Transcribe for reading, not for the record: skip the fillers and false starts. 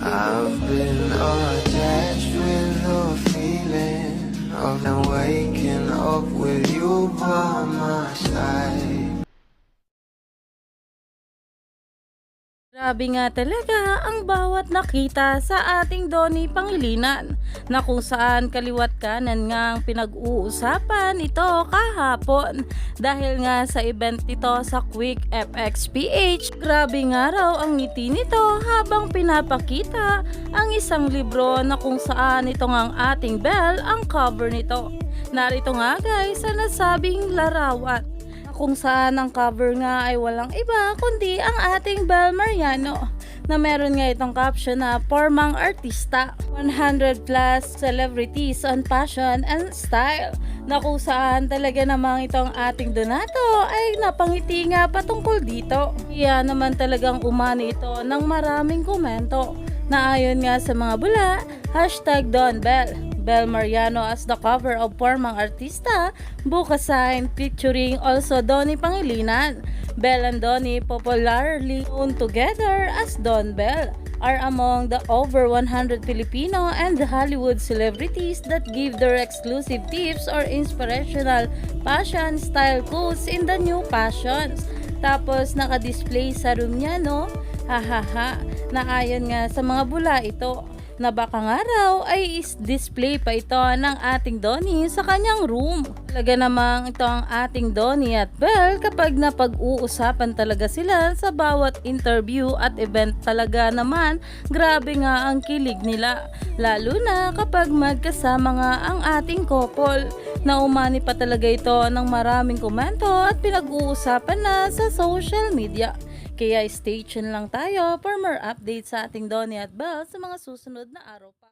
I've been attached with the feeling of waking up with you by my side. Grabe nga talaga ang bawat nakita sa ating Donnie Pangilinan na kung saan kaliwat kanan nga ang pinag-uusapan ito kahapon dahil nga sa event nito sa Quick FX PH. Grabe nga raw ang ngiti nito habang pinapakita ang isang libro na kung saan ito nga ang ating Belle ang cover nito. Narito nga guys sa nasabing larawan kung saan ang cover nga ay walang iba kundi ang ating Belle Mariano na meron nga itong caption na pormang artista, 100 plus celebrities on fashion and style, na kung saan talaga namang itong ating Donato ay napangiti nga patungkol dito. Kaya naman talagang umani ito ng maraming komento na ayon nga sa mga bula, hashtag Don Belle. Belle Mariano as the cover of Pormang Artista, book a sign featuring also Donnie Pangilinan. Belle and Donnie, popularly known together as Don Belle, are among the over 100 Filipino and Hollywood celebrities that give their exclusive tips or inspirational fashion style quotes in the new fashions. Tapos naka-display sa room niya, no? Hahaha, na ayon nga sa mga bula ito na baka nga raw ay is-display pa ito ng ating Donnie sa kanyang room. Talaga namang ito ang ating Donnie at Belle kapag napag-uusapan talaga sila sa bawat interview at event, talaga naman grabe nga ang kilig nila. Lalo na kapag magkasama nga ang ating couple, na umani pa talaga ito ng maraming komento at pinag-uusapan na sa social media. Kaya stay tuned lang tayo for more updates sa ating Donnie at Belle sa mga susunod na araw pa.